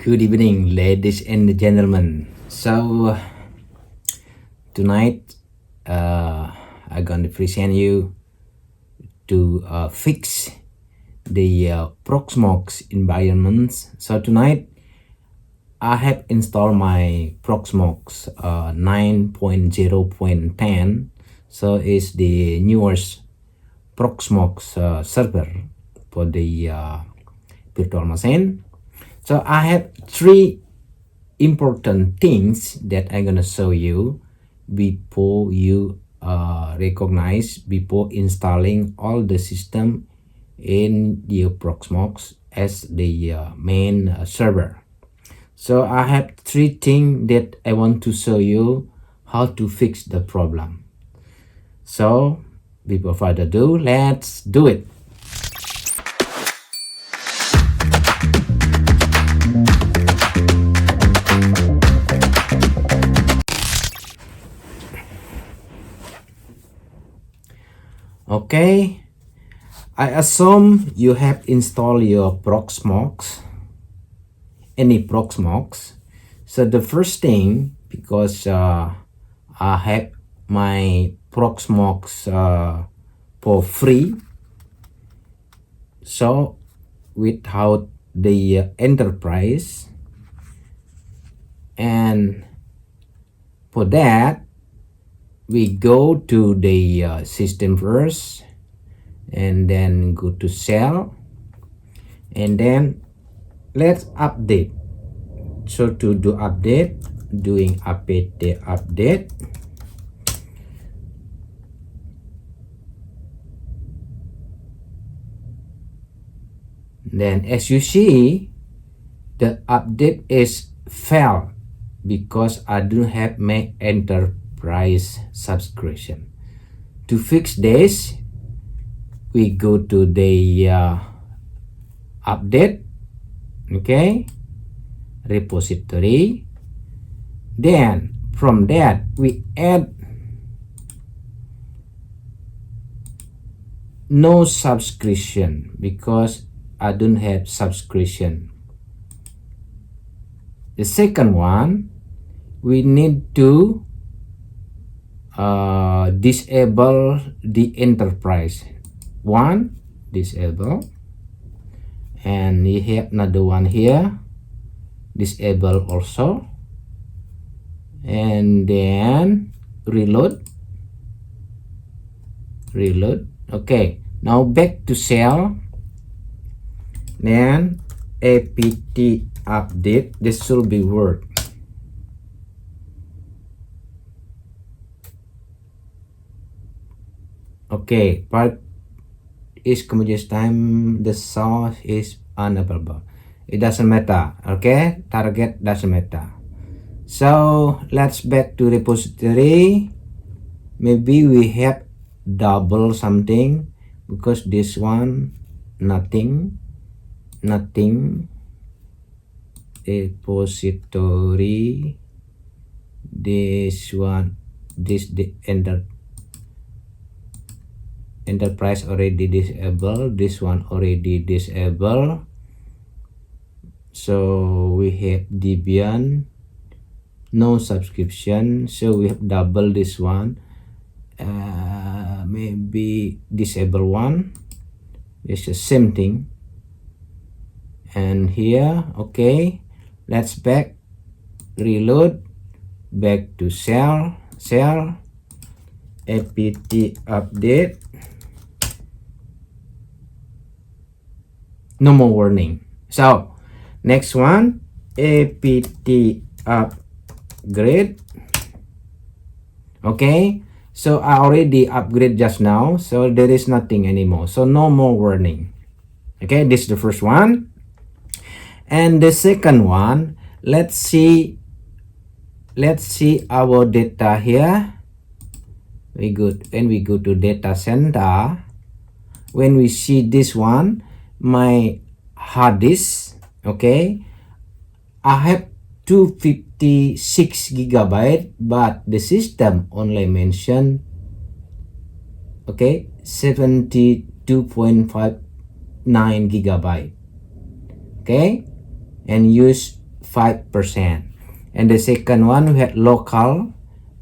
Good evening, ladies and gentlemen. So tonight I'm going to present you to fix the Proxmox environments. So tonight I have installed my Proxmox 9.0.10. So it's the newest Proxmox server for the virtual machine. So I have three important things that I'm gonna show you before you recognize before installing all the system in your Proxmox as the main server. So I have three things that I want to show you how to fix the problem. So without further ado, let's do it. Okay, I assume you have installed your Proxmox, any Proxmox. So the first thing, because I have my Proxmox for free, so without the enterprise, and for that we go to the system first and then go to cell and then let's update. So to do update, doing apt update, then as you see the update is failed because I don't have my enterprise subscription. To fix this, we go to the update, okay, repository. Then from that we add no subscription because I don't have subscription. The second one, we need to disable the enterprise one, disable, and we have another one here, disable also, and then reload. Okay, now back to cell, then apt update. This should be work. Okay, part is communication time, the source is unavailable. It doesn't matter, okay, target doesn't matter. So let's back to repository. Maybe we have double something because this one nothing repository, this one, this the enterprise already disabled, this one already disabled. So we have Debian, no subscription, so we have double this one. Maybe disable one, it's the same thing. And here, okay, let's back, reload, back to cell, apt update, no more warning. So next one, apt upgrade. Okay, so I already upgrade just now, so there is nothing anymore, so no more warning. Okay, this is the first one. And the second one, let's see our data here. When we go to data center, when we see this one, my hard disk, okay, I have 256 gigabyte, but the system only mentioned, okay, 72.59 gigabyte. Okay, and use 5%. And the second one, we had local,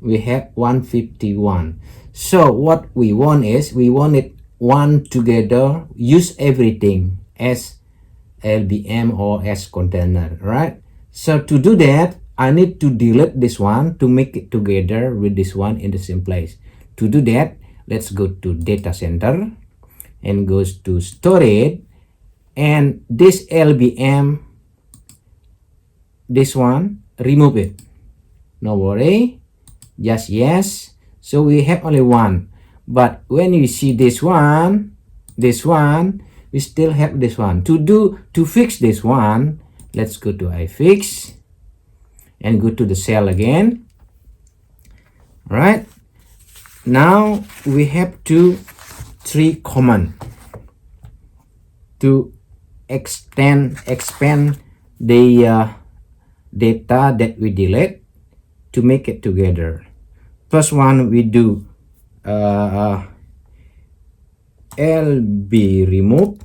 we have 151. So what we want is, we want it one together, use everything as LBM or as container, right? So to do that, I need to delete this one to make it together with this one in the same place. To do that, let's go to data center and goes to storage, and this LBM, this one, remove it. No worry, just yes. So we have only one, but when you see this one, we still have this one. To fix this one, let's go to iFix and go to the cell again. Right now we have three command to expand the data that we delete to make it together. First one, we do lb remove,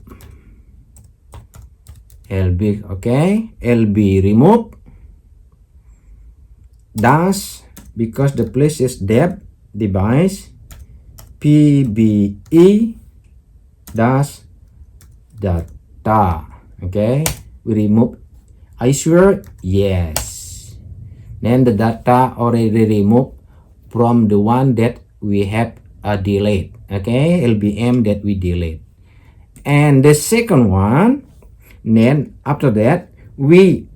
lb remove dash, because the place is depth device, pbe dash data. Okay, we remove. Are you sure? Yes. Then the data already removed from the one that we have delete. Okay, LBM that we delete. And the second one, then after that, we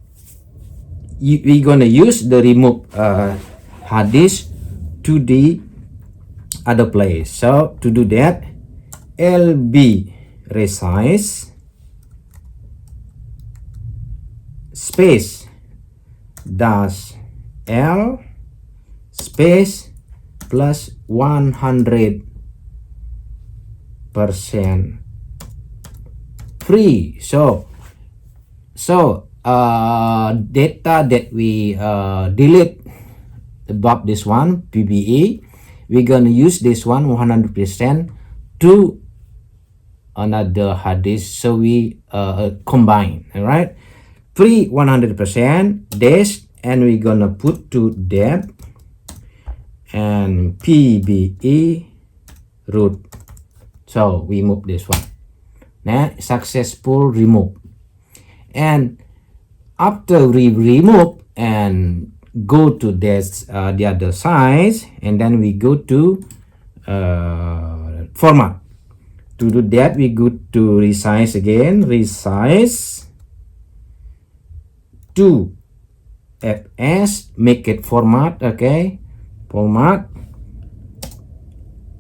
gonna use the remove hard disk to the other place. So to do that, lb resize space dash l space plus 100% free. So data that we delete above this one, PBE, we're gonna use this one 100% to another hard disk. So we combine, all right? Free 100% disk, and we're gonna put to depth and PBE root. So we move this one. Now successful remove. And after we remove and go to this the other side, and then we go to format. To do that, we go to resize again, resize to fs, make it format. Okay, format.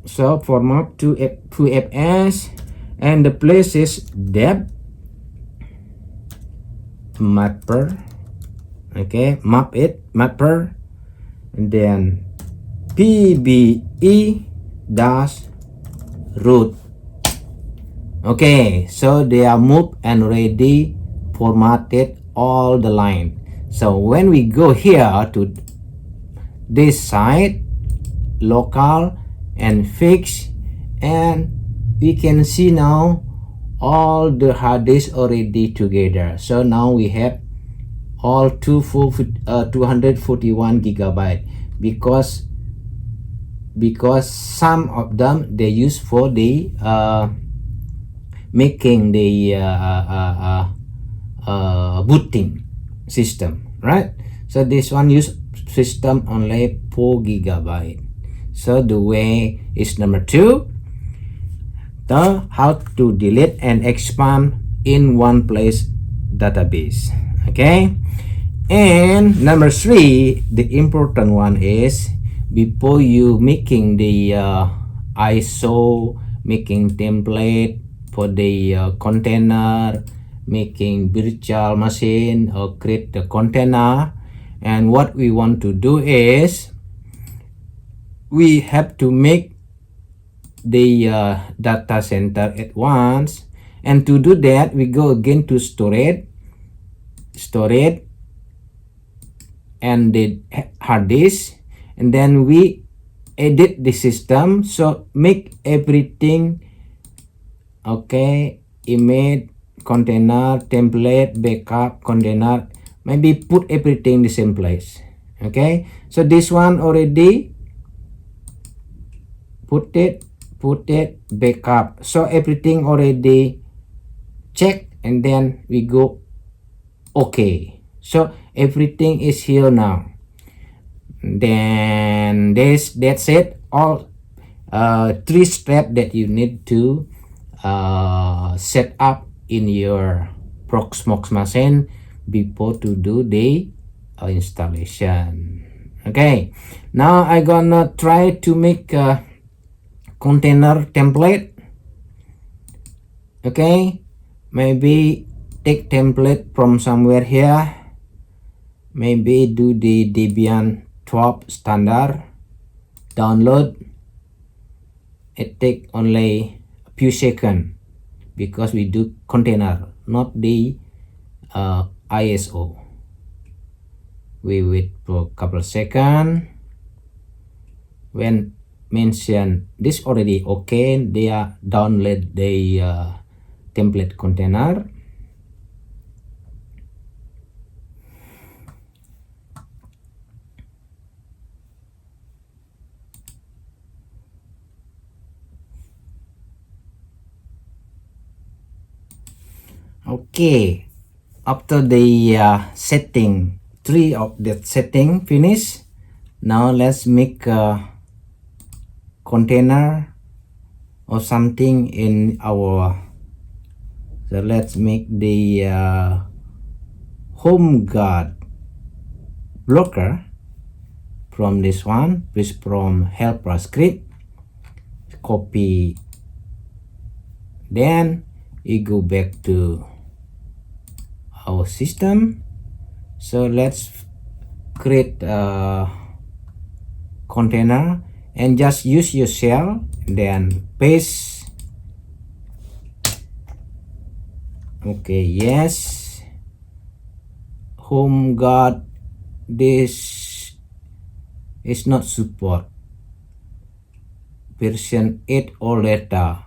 So format to fs, and the place is depth mapper. Okay, mapper, and then pbe dash root. Okay, so they are moved and already formatted all the line. So when we go here to this side, local and fix, and we can see now all the hard disks already together. So now we have all 241 gigabyte, because some of them they use for the making the booting system, right? So this one use system only 4 gigabyte. So the way is number 2, the how to delete and expand in one place database. Okay, and number 3, the important one is, before you making the ISO, making template for the container, making virtual machine or create the container, and what we want to do is we have to make the data center at once. And to do that, we go again to storage and the hard disk, and then we edit the system. So make everything okay, image, container, template, backup, container, maybe put everything the same place. Okay, so this one already put it back up, so everything already checked, and then we go okay. So everything is here now. Then that's it. All 3 steps that you need to set up in your Proxmox machine before to do the installation. Okay, now I gonna try to make a container template. Okay, maybe take template from somewhere here, maybe do the Debian 12 standard, download. It take only a few seconds because we do container, not the ISO. We wait for a couple of seconds. When mention this already okay, they are download the template container. Okay, after the setting 3 of that setting finish, now let's make a container or something in our, so let's make the home guard blocker from this one, which from helper script, copy, then you go back to our system. So let's create a container and just use your shell, then paste. Okay, yes, home guard, this is not support version 8 or later,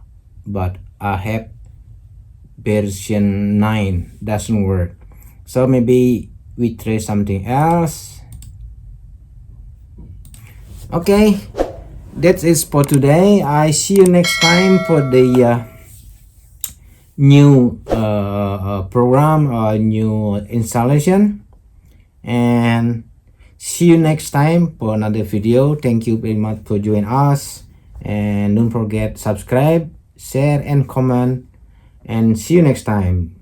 but I have version 9, doesn't work. So maybe we try something else. Okay, that's it for today. I see you next time for the new program or new installation, and see you next time for another video. Thank you very much for joining us, and don't forget subscribe, share and comment, and see you next time.